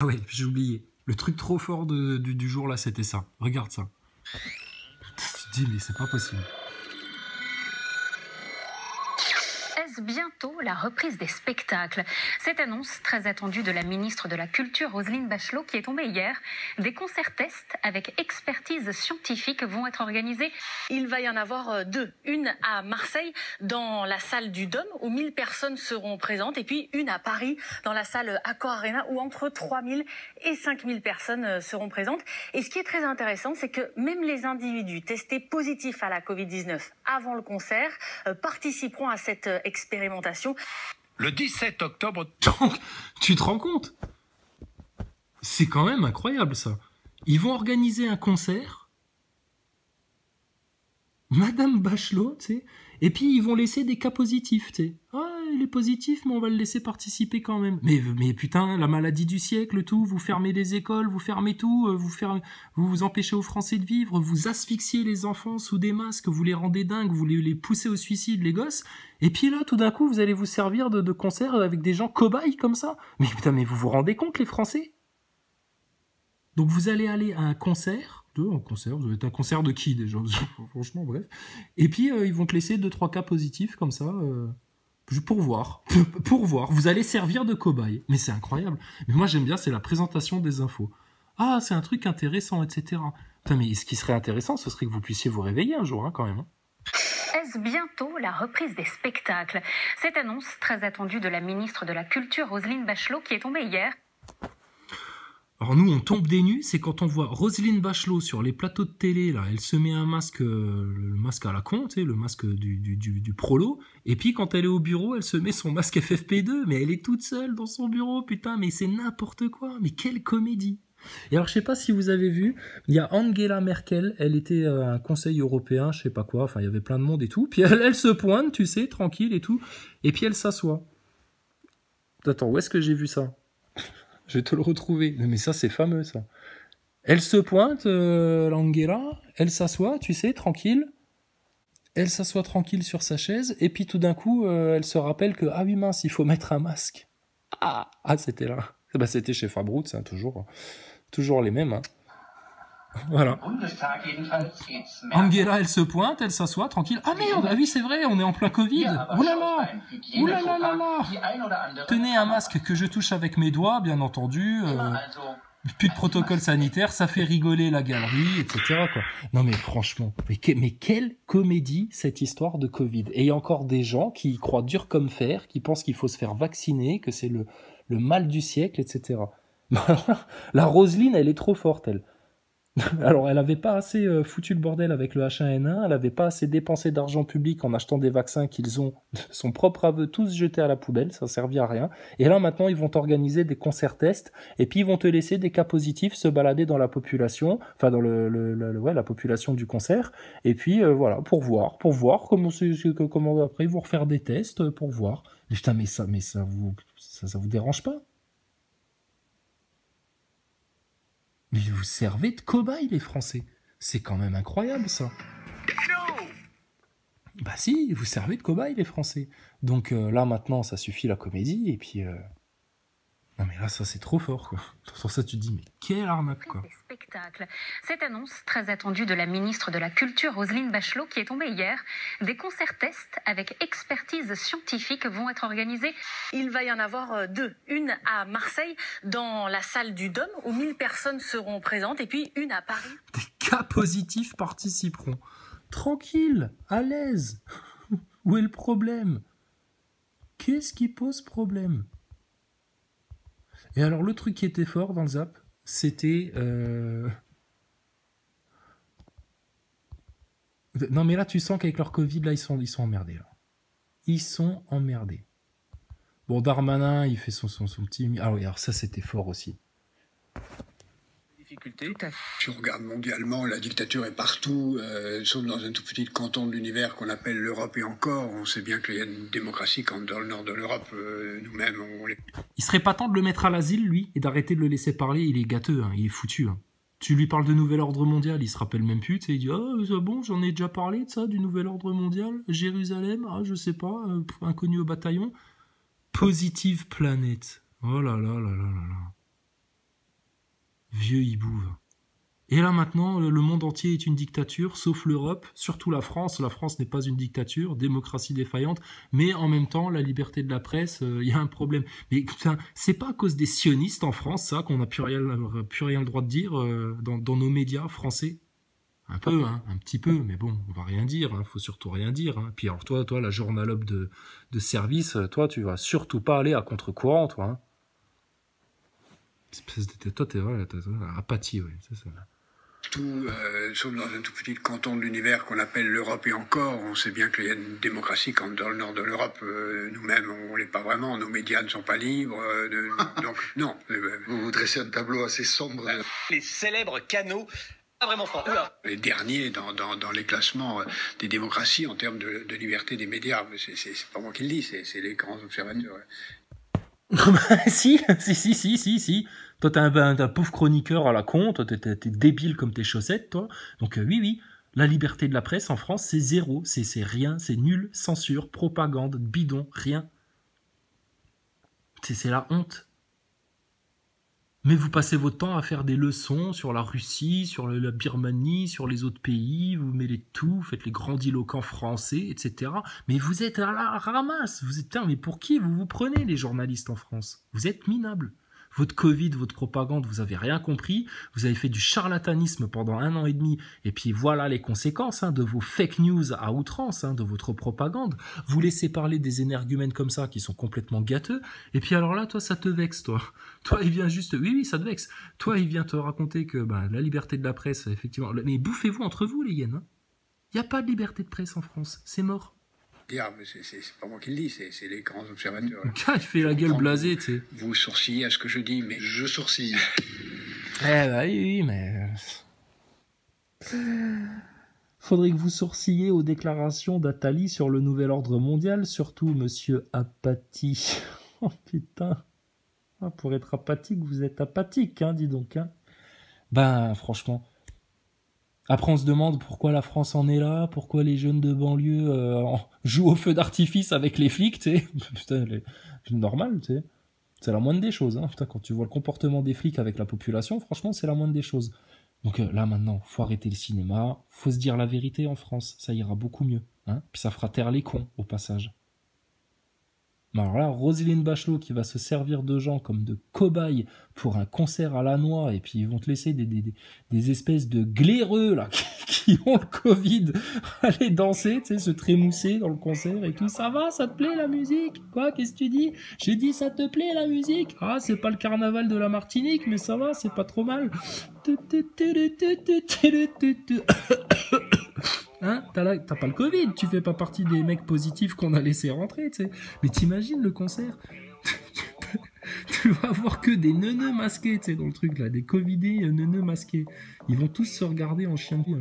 Ah ouais, j'ai oublié. Le truc trop fort du jour là, c'était ça. Regarde ça. Tu te dis, mais c'est pas possible. Est-ce bientôt la reprise des spectacles? Cette annonce très attendue de la ministre de la Culture, Roselyne Bachelot, qui est tombée hier. Des concerts tests avec expertise scientifique vont être organisés. Il va y en avoir deux. Une à Marseille, dans la salle du Dôme, où 1000 personnes seront présentes. Et puis une à Paris, dans la salle Accor Arena, où entre 3000 et 5000 personnes seront présentes. Et ce qui est très intéressant, c'est que même les individus testés positifs à la Covid-19 avant le concert participeront à cette expérimentation. Le 17 octobre... Donc, tu te rends compte? C'est quand même incroyable, ça. Ils vont organiser un concert, Madame Bachelot, tu sais, et puis ils vont laisser des cas positifs, tu sais. Ah, il est positif, mais on va le laisser participer quand même. Mais putain, la maladie du siècle, tout, vous fermez les écoles, vous fermez tout, vous empêchez aux Français de vivre, vous asphyxiez les enfants sous des masques, vous les rendez dingues, vous les poussez au suicide, les gosses, et puis là, tout d'un coup, vous allez vous servir de concert avec des gens cobayes comme ça. Mais putain, mais vous vous rendez compte, les Français? Donc vous allez aller à un concert, vous allez être un concert de qui déjà? Franchement, bref. Et puis ils vont te laisser 2-3 cas positifs comme ça, pour voir. Pour voir. Vous allez servir de cobaye. Mais c'est incroyable. Mais moi j'aime bien, c'est la présentation des infos. Ah, c'est un truc intéressant, etc. Putain, mais ce qui serait intéressant, ce serait que vous puissiez vous réveiller un jour, hein, quand même. Hein. Est-ce bientôt la reprise des spectacles? Cette annonce très attendue de la ministre de la Culture, Roselyne Bachelot, qui est tombée hier. Alors nous, on tombe des nues, c'est quand on voit Roselyne Bachelot sur les plateaux de télé, là, elle se met un masque, le masque à la con, tu sais, le masque du prolo, et puis quand elle est au bureau, elle se met son masque FFP2, mais elle est toute seule dans son bureau, putain, mais c'est n'importe quoi, mais quelle comédie! Et alors je sais pas si vous avez vu, il y a Angela Merkel, elle était à un conseil européen, je sais pas quoi, enfin il y avait plein de monde et tout, puis elle se pointe, tu sais, tranquille et tout, et puis elle s'assoit. Attends, où est-ce que j'ai vu ça? Je vais te le retrouver. Mais ça, c'est fameux, ça. Elle se pointe, l'Angela, elle s'assoit, tu sais, tranquille. Elle s'assoit tranquille sur sa chaise, et puis tout d'un coup, elle se rappelle que, ah oui, mince, il faut mettre un masque. Ah, c'était là. Bah, c'était chez Fabrutz, hein, toujours les mêmes. Hein. Voilà. Angela, elle se pointe, elle s'assoit, tranquille. Ah merde, ah oui, c'est vrai, on est en plein Covid. Oulala, oulala, là. Tenez un masque que je touche avec mes doigts, bien entendu. Plus de protocole sanitaire, ça fait rigoler la galerie, etc. Quoi. Non mais franchement, mais quelle comédie cette histoire de Covid. Et il y a encore des gens qui y croient dur comme fer, qui pensent qu'il faut se faire vacciner, que c'est le mal du siècle, etc. La Roselyne, elle est trop forte, elle. Alors, elle n'avait pas assez foutu le bordel avec le H1N1, elle n'avait pas assez dépensé d'argent public en achetant des vaccins qu'ils ont, son propre aveu, tous jetés à la poubelle, ça ne servit à rien. Et là, maintenant, ils vont t'organiser des concerts tests, et puis ils vont te laisser des cas positifs se balader dans la population, enfin dans la population du concert, et puis voilà, pour voir comment après ils vont refaire des tests pour voir. Mais putain, mais ça vous dérange pas? Mais vous servez de cobayes, les Français. C'est quand même incroyable, ça. Bah si, vous servez de cobayes, les Français. Donc là, maintenant, ça suffit la comédie, et puis... Non mais là, ça, c'est trop fort, quoi. Sur ça, tu te dis, mais quelle arnaque, quoi. Des spectacles. Cette annonce très attendue de la ministre de la Culture, Roselyne Bachelot, qui est tombée hier. Des concerts tests avec expertise scientifique vont être organisés. Il va y en avoir deux. Une à Marseille, dans la salle du Dôme, où 1000 personnes seront présentes, et puis une à Paris. Des cas positifs participeront. Tranquille, à l'aise. Où est le problème? Qu'est-ce qui pose problème? Et alors, le truc qui était fort dans le Zap, c'était... Non, mais là, tu sens qu'avec leur Covid, là, ils sont emmerdés. Là. Ils sont emmerdés. Bon, Darmanin, il fait son petit... Ah oui, alors ça, c'était fort aussi. Si on regarde mondialement, la dictature est partout, sauf dans un tout petit canton de l'univers qu'on appelle l'Europe, et encore, on sait bien qu'il y a une démocratie quand dans le nord de l'Europe, nous-mêmes, Il serait pas temps de le mettre à l'asile, lui, et d'arrêter de le laisser parler. Il est gâteux, hein, il est foutu. Hein. Tu lui parles de nouvel ordre mondial, il se rappelle même plus, il dit « Ah, c'est bon, j'en ai déjà parlé de ça, du nouvel ordre mondial, Jérusalem, ah, je sais pas, inconnu au bataillon. Positive Planet. Oh là là là là là là. vieux hibou. Et là maintenant, le monde entier est une dictature, sauf l'Europe, surtout la France. La France n'est pas une dictature, démocratie défaillante, mais en même temps, la liberté de la presse, y a un problème. Mais c'est pas à cause des sionistes en France, ça, qu'on n'a plus rien le droit de dire dans nos médias français. Un peu, hein, un petit peu, mais bon, on va rien dire, hein, faut surtout rien dire. Hein. Puis alors toi, la journalope de service, toi, tu vas surtout pas aller à contre-courant, toi. Hein. Toi, t'es apathie, ouais, c'est ça. Sauf dans un tout petit canton de l'univers qu'on appelle l'Europe et encore, on sait bien qu'il y a une démocratie quand dans le nord de l'Europe, nous-mêmes on l'est pas vraiment, nos médias ne sont pas libres, donc non. Vous dressez un tableau assez sombre. Les célèbres canaux, pas vraiment francs. Les derniers dans les classements des démocraties en termes de liberté des médias, c'est pas moi qui le dis, c'est les grands observateurs. Si. Toi, t'es un pauvre chroniqueur à la con, toi, t'es débile comme tes chaussettes, toi. Donc, oui, la liberté de la presse en France, c'est zéro, c'est rien, c'est nul, censure, propagande, bidon, rien. C'est la honte. Mais vous passez votre temps à faire des leçons sur la Russie, sur la Birmanie, sur les autres pays, vous mêlez tout, vous faites les grandiloquents français, etc. Mais vous êtes à la ramasse, mais pour qui vous vous prenez, les journalistes en France? Vous êtes minables. Votre Covid, votre propagande, vous avez rien compris, vous avez fait du charlatanisme pendant 1 an et demi, et puis voilà les conséquences de vos fake news à outrance, de votre propagande. Vous laissez parler des énergumènes comme ça, qui sont complètement gâteux, et puis alors là, toi, ça te vexe, toi. Toi, il vient juste... Oui, ça te vexe. Toi, il vient te raconter que la liberté de la presse, effectivement... Mais bouffez-vous entre vous, les hyènes. Il n'y a pas de liberté de presse en France, c'est mort. C'est pas moi qui le dis, c'est les grands observateurs. Il fait la gueule blasée, tu sais. Vous sourcillez à ce que je dis, mais je sourcille. Oui, mais... Faudrait que vous sourcilliez aux déclarations d'Attali sur le nouvel ordre mondial, surtout monsieur Apathy. Oh putain. Pour être apathique, vous êtes apathique, dis donc. Franchement... Après, on se demande pourquoi la France en est là, pourquoi les jeunes de banlieue jouent au feu d'artifice avec les flics, tu sais. Putain, c'est normal, tu sais. C'est la moindre des choses, Putain, quand tu vois le comportement des flics avec la population, franchement, c'est la moindre des choses. Donc là, maintenant, faut arrêter le cinéma, faut se dire la vérité en France, ça ira beaucoup mieux. Puis ça fera taire les cons, au passage. Alors là, Roselyne Bachelot qui va se servir de gens comme de cobayes pour un concert à la noix, et puis ils vont te laisser des espèces de glaireux là qui ont le Covid aller danser, tu sais, se trémousser dans le concert et tout. Ça va, ça te plaît la musique? Quoi, qu'est-ce que tu dis? J'ai dit ça te plaît la musique? Ah, c'est pas le carnaval de la Martinique, mais ça va, c'est pas trop mal. T'as pas le Covid, tu fais pas partie des mecs positifs qu'on a laissé rentrer, tu sais. Mais t'imagines le concert? Tu vas avoir que des neuneux masqués, tu sais, dans le truc là, des Covidés neuneux masqués. Ils vont tous se regarder en chien de vie,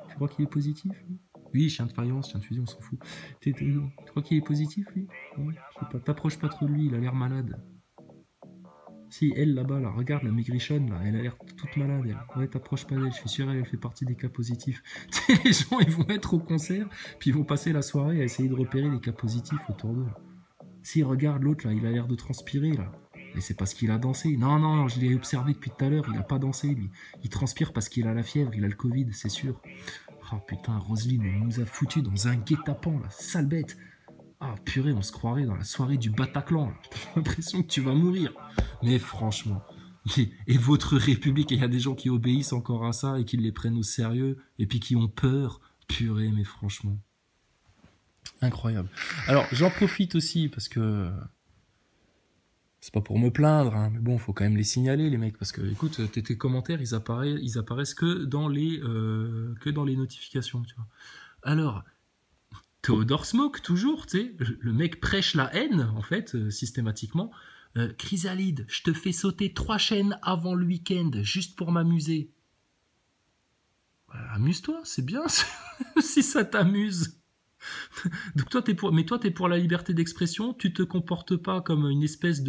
Tu crois qu'il est positif, lui? Oui, chien de faïence, chien de fusil, on s'en fout. Tu crois qu'il est positif, lui? Ouais, je sais pas, t'approches pas trop de lui, il a l'air malade. Si, elle, là-bas, là, regarde, la maigrichonne, là, elle a l'air toute malade, elle. Ouais, t'approches pas d'elle, je suis sûr, elle fait partie des cas positifs. Tu sais, les gens, ils vont être au concert, puis ils vont passer la soirée à essayer de repérer les cas positifs autour d'eux. Si, regarde, l'autre, là, il a l'air de transpirer, là. Et c'est parce qu'il a dansé. Non, je l'ai observé depuis tout à l'heure, il a pas dansé, lui. Il transpire parce qu'il a la fièvre, il a le Covid, c'est sûr. Oh, putain, Roselyne, elle nous a foutu dans un guet-apens, là, sale bête. Ah, purée, on se croirait dans la soirée du Bataclan. T'as l'impression que tu vas mourir. Mais franchement, et votre République, il y a des gens qui obéissent encore à ça et qui les prennent au sérieux et puis qui ont peur. Purée, mais franchement. Incroyable. Alors, j'en profite aussi parce que... C'est pas pour me plaindre, mais bon, faut quand même les signaler, les mecs, parce que, écoute, tes commentaires, ils apparaissent que dans les notifications, tu vois. Alors... Théodore Smoke, toujours, tu sais, le mec prêche la haine, en fait, systématiquement. Chrysalide, je te fais sauter 3 chaînes avant le week-end, juste pour m'amuser. Amuse-toi, c'est bien, si ça t'amuse. Donc toi, t'es pour la liberté d'expression, tu te comportes pas comme une espèce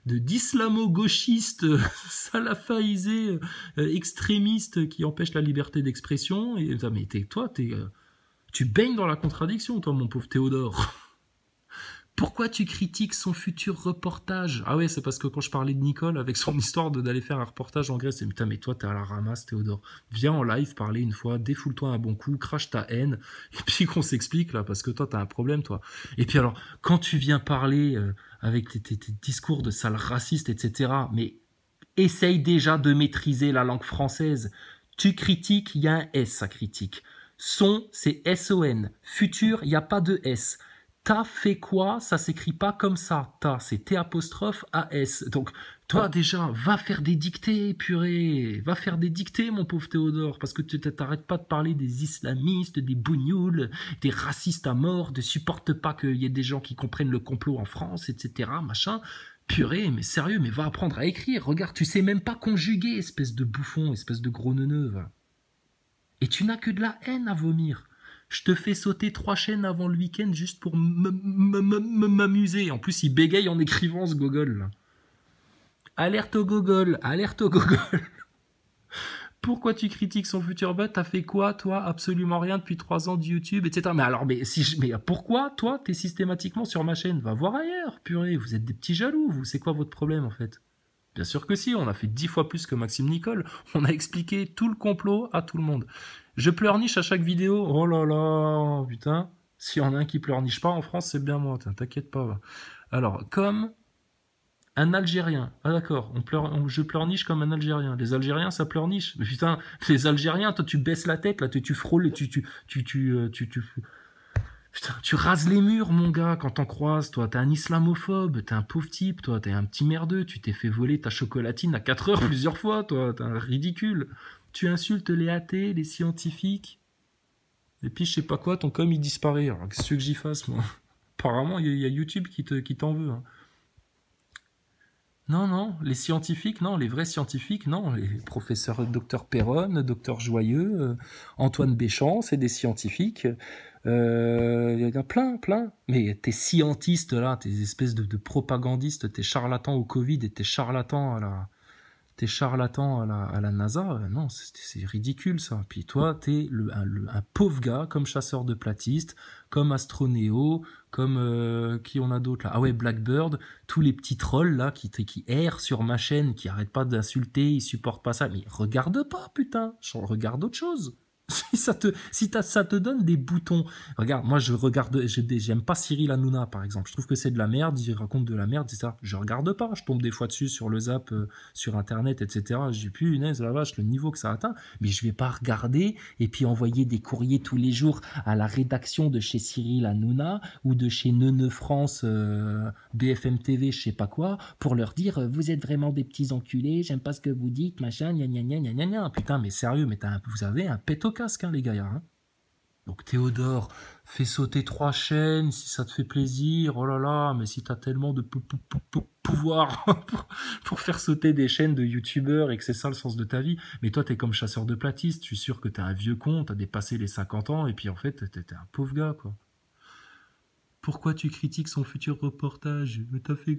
d'islamo-gauchiste salafaïsé, extrémiste qui empêche la liberté d'expression. Mais tu baignes dans la contradiction, toi, mon pauvre Théodore. Pourquoi tu critiques son futur reportage? Ah ouais, c'est parce que quand je parlais de Nicole avec son histoire d'aller faire un reportage en Grèce, c'est putain, mais toi t'es à la ramasse, Théodore. Viens en live parler une fois, défoule-toi un bon coup, crache ta haine, et puis qu'on s'explique là, parce que toi t'as un problème, toi. Et puis alors, quand tu viens parler avec tes discours de sale raciste, etc., mais essaye déjà de maîtriser la langue française. Tu critiques, il y a un S à critique. Son, c'est S-O-N. Futur, il n'y a pas de S. T'as fait quoi? Ça s'écrit pas comme ça. T'as, c'est T'-A-S. Donc, toi, déjà, va faire des dictées, purée. Va faire des dictées, mon pauvre Théodore, parce que tu t'arrêtes pas de parler des islamistes, des bougnoules, des racistes à mort, ne supporte pas qu'il y ait des gens qui comprennent le complot en France, etc., machin. Purée, mais sérieux, mais va apprendre à écrire. Regarde, tu sais même pas conjuguer, espèce de bouffon, espèce de gros neuneu, va. Et tu n'as que de la haine à vomir. Je te fais sauter 3 chaînes avant le week-end juste pour m'amuser. En plus, il bégaye en écrivant ce gogol, là. Alerte au gogol, alerte au gogol. Pourquoi tu critiques son futur bot? T'as fait quoi, toi? Absolument rien depuis 3 ans de YouTube, etc. Mais alors, mais pourquoi, toi, t'es systématiquement sur ma chaîne? Va voir ailleurs, purée. Vous êtes des petits jaloux, vous. C'est quoi votre problème, en fait? Bien sûr que si, on a fait 10 fois plus que Maxime Nicole. On a expliqué tout le complot à tout le monde. Je pleurniche à chaque vidéo. Oh là là, putain. S'il y en a un qui pleurniche pas en France, c'est bien moi. T'inquiète pas. Va. Alors, comme un Algérien. Ah d'accord, je pleurniche comme un Algérien. Les Algériens, ça pleurniche. Mais putain, les Algériens, toi, tu baisses la tête, là, tu frôles, putain, tu rases les murs, mon gars, quand t'en croises, toi. T'es un islamophobe, t'es un pauvre type, toi. T'es un petit merdeux, tu t'es fait voler ta chocolatine à 4 heures plusieurs fois, toi. T'es un ridicule. Tu insultes les athées, les scientifiques. Et puis, je sais pas quoi, ton com, il disparaît. Alors, qu'est-ce que j'y fasse, moi? Apparemment, il y a YouTube qui t'en veut, hein. Non, les scientifiques, non, les vrais scientifiques, non, les professeurs Dr Perron, Dr Joyeux, Antoine Béchamp, c'est des scientifiques. Il y en a plein. Mais tes scientistes, là, tes espèces de propagandistes, tes charlatans au Covid et tes charlatans à la NASA, non, c'est ridicule ça. Puis toi, t'es un pauvre gars, comme chasseur de platistes, comme Astronéo, comme qui on a d'autres là. Ah ouais, Blackbird, tous les petits trolls là qui errent sur ma chaîne, qui arrêtent pas d'insulter, ils supportent pas ça. Mais regarde pas, putain, regarde autre chose. Si ça te donne des boutons. Regarde, moi j'aime pas Cyril Hanouna par exemple. Je trouve que c'est de la merde, il raconte de la merde, c'est ça. Je regarde pas, je tombe des fois dessus sur le zap, sur internet, etc. J'ai punaise la vache, le niveau que ça atteint. Mais je vais pas regarder et puis envoyer des courriers tous les jours à la rédaction de chez Cyril Hanouna ou de chez Neuneu France, BFM TV, je sais pas quoi, pour leur dire vous êtes vraiment des petits enculés, j'aime pas ce que vous dites, machin, gna gna gna gna gna. Putain, mais sérieux, mais vous avez un péto casque, hein, les gars, hein. Donc Théodore, fais sauter 3 chaînes si ça te fait plaisir. Oh là là, mais si t'as tellement de pouvoir pour faire sauter des chaînes de youtubeurs et que c'est ça le sens de ta vie. Mais toi, t'es comme chasseur de platistes. Je suis sûr que t'es un vieux con, t'as dépassé les 50 ans et puis en fait, t'es un pauvre gars, quoi. Pourquoi tu critiques son futur reportage? Mais t'as fait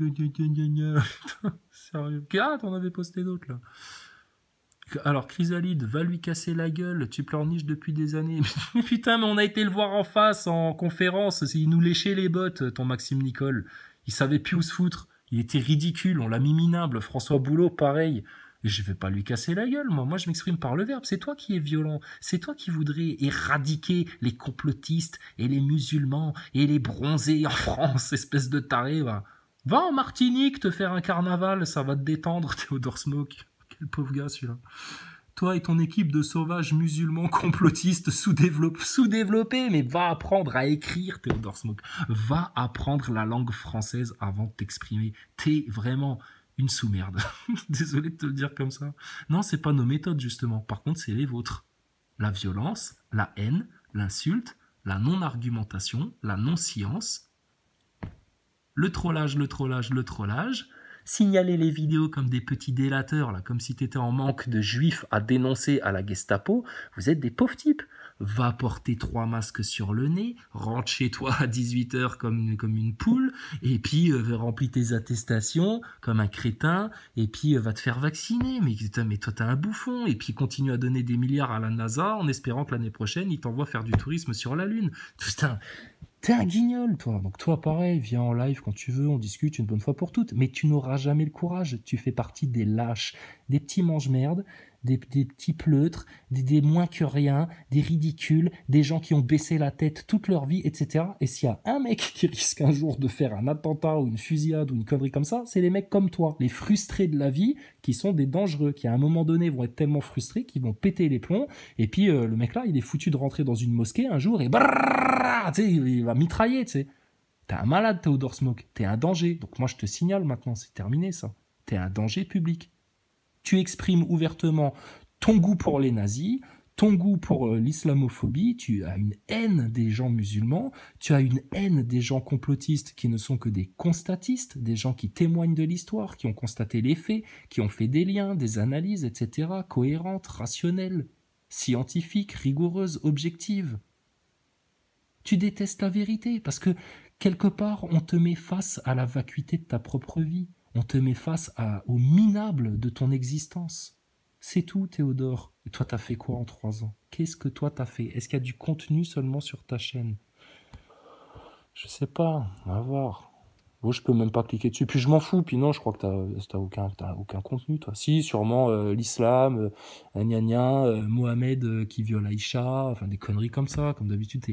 sérieux. Ah, t'en avais posté d'autres, là. Alors, Chrysalide, va lui casser la gueule, tu pleurniches depuis des années. Mais putain, mais on a été le voir en face, en conférence, il nous léchait les bottes, ton Maxime Nicole. Il savait plus où se foutre, il était ridicule, on l'a mis minable. François Boulot, pareil. Et je vais pas lui casser la gueule, moi je m'exprime par le verbe, c'est toi qui es violent, c'est toi qui voudrais éradiquer les complotistes et les musulmans et les bronzés en France, espèce de taré, va. Va en Martinique te faire un carnaval, ça va te détendre, Théodore Smoke. Quel pauvre gars, celui-là. Toi et ton équipe de sauvages musulmans complotistes sous-développés, mais va apprendre à écrire, Théodore Smoke. Va apprendre la langue française avant de t'exprimer. T'es vraiment une sous-merde. Désolé de te le dire comme ça. Non, c'est pas nos méthodes, justement. Par contre, c'est les vôtres. La violence, la haine, l'insulte, la non-argumentation, la non-science, le trollage, signaler les vidéos comme des petits délateurs, là, comme si t'étais en manque de juifs à dénoncer à la Gestapo, vous êtes des pauvres types. Va porter 3 masques sur le nez, rentre chez toi à 18h comme une poule, et puis remplis tes attestations comme un crétin, et puis va te faire vacciner. Mais toi t'es un bouffon, et puis continue à donner des milliards à la NASA en espérant que l'année prochaine, il t'envoie faire du tourisme sur la Lune. Putain, T'es un guignol, toi. Donc toi, pareil, viens en live quand tu veux, on discute une bonne fois pour toutes. Mais tu n'auras jamais le courage. Tu fais partie des lâches, des petits mange-merdes, des petits pleutres, des moins que rien, des ridicules, des gens qui ont baissé la tête toute leur vie, etc. Et s'il y a un mec qui risque un jour de faire un attentat ou une fusillade ou une connerie comme ça, c'est les mecs comme toi, les frustrés de la vie, qui sont des dangereux, qui à un moment donné vont être tellement frustrés qu'ils vont péter les plombs. Et puis le mec là, il est foutu de rentrer dans une mosquée un jour et brrrr, tu sais, il va mitrailler, tu sais. T'es un malade, Theodore Smoke. T'es un danger. Donc moi, je te signale maintenant, c'est terminé ça. T'es un danger public. Tu exprimes ouvertement ton goût pour les nazis, ton goût pour l'islamophobie, tu as une haine des gens musulmans, tu as une haine des gens complotistes qui ne sont que des constatistes, des gens qui témoignent de l'histoire, qui ont constaté les faits, qui ont fait des liens, des analyses, etc., cohérentes, rationnelles, scientifiques, rigoureuses, objectives. Tu détestes la vérité parce que quelque part, on te met face à la vacuité de ta propre vie. On te met face au minable de ton existence. C'est tout, Théodore. Et toi, t'as fait quoi en 3 ans? Qu'est-ce que toi, t'as fait? Est-ce qu'il y a du contenu seulement sur ta chaîne? Je sais pas. On va voir. Bon, je peux même pas cliquer dessus. Puis je m'en fous. Puis non, je crois que t'as aucun contenu, toi. Si, sûrement l'islam, gna gna, Mohamed qui viole Aïcha, enfin des conneries comme ça. Comme d'habitude,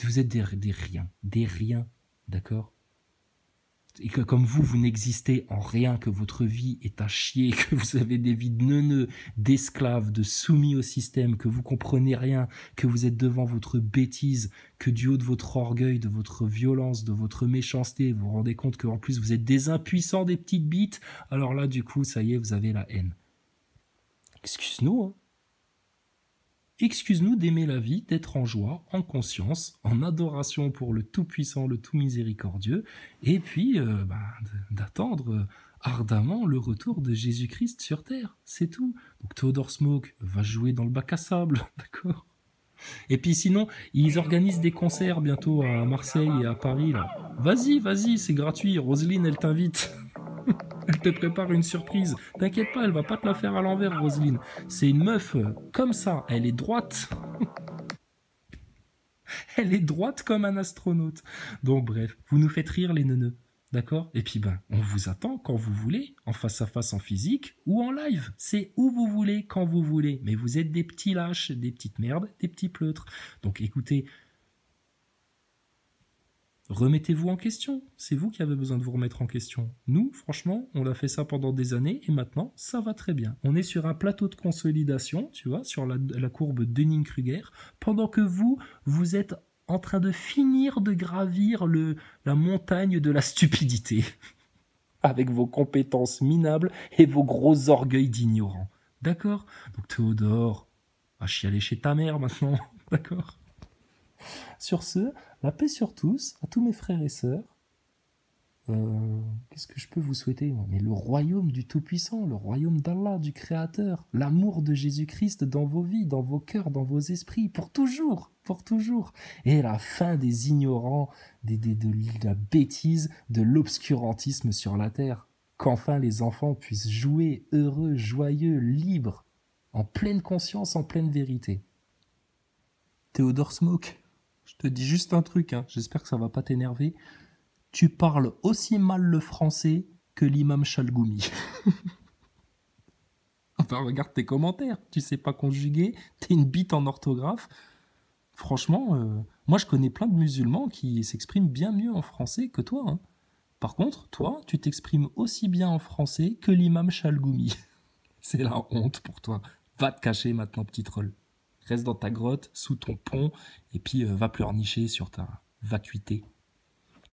vous êtes des riens. Des riens. D'accord? Et que comme vous n'existez en rien, que votre vie est à chier, que vous avez des vies de neuneux, d'esclaves, de soumis au système, que vous comprenez rien, que vous êtes devant votre bêtise, que du haut de votre orgueil, de votre violence, de votre méchanceté, vous vous rendez compte qu'en plus vous êtes des impuissants, des petites bites, alors là du coup, ça y est, vous avez la haine. Excuse-nous, hein. Excuse-nous d'aimer la vie, d'être en joie, en conscience, en adoration pour le Tout-Puissant, le Tout-Miséricordieux, et puis d'attendre ardemment le retour de Jésus-Christ sur Terre. C'est tout. Donc Theodore Smoke va jouer dans le bac à sable, d'accord? Et puis sinon, ils organisent des concerts bientôt à Marseille et à Paris, là. Vas-y, c'est gratuit. Roselyne, elle t'invite. Elle te prépare une surprise. T'inquiète pas, elle va pas te la faire à l'envers, Roselyne. C'est une meuf comme ça. Elle est droite. Elle est droite comme un astronaute. Donc bref, vous nous faites rire les neuneux. D'accord? Et puis on vous attend quand vous voulez, en face à face, en physique ou en live. C'est où vous voulez, quand vous voulez. Mais vous êtes des petits lâches, des petites merdes, des petits pleutres. Donc écoutez, remettez-vous en question. C'est vous qui avez besoin de vous remettre en question. Nous, franchement, on a fait ça pendant des années et maintenant, ça va très bien. On est sur un plateau de consolidation, tu vois, sur la courbe Dunning-Kruger, pendant que vous êtes en train de finir de gravir la montagne de la stupidité. Avec vos compétences minables et vos gros orgueils d'ignorants. D'accord? Donc Théodore, va chialer chez ta mère maintenant. D'accord? Sur ce, la paix sur tous, à tous mes frères et sœurs. Qu'est-ce que je peux vous souhaiter? Mais le royaume du Tout-Puissant, le royaume d'Allah, du Créateur, l'amour de Jésus-Christ dans vos vies, dans vos cœurs, dans vos esprits, pour toujours, et la fin des ignorants, de la bêtise, de l'obscurantisme sur la terre, qu'enfin les enfants puissent jouer heureux, joyeux, libres, en pleine conscience, en pleine vérité. Theodore Smoke, je te dis juste un truc, hein, j'espère que ça va pas t'énerver. Tu parles aussi mal le français que l'imam Chalgoumi. Enfin, regarde tes commentaires. Tu sais pas conjuguer, t'es une bite en orthographe. Franchement, moi je connais plein de musulmans qui s'expriment bien mieux en français que toi. Hein. Par contre, toi, tu t'exprimes aussi bien en français que l'imam Chalgoumi. C'est la honte pour toi. Va te cacher maintenant, petit troll. Reste dans ta grotte, sous ton pont, et puis va pleurnicher sur ta vacuité.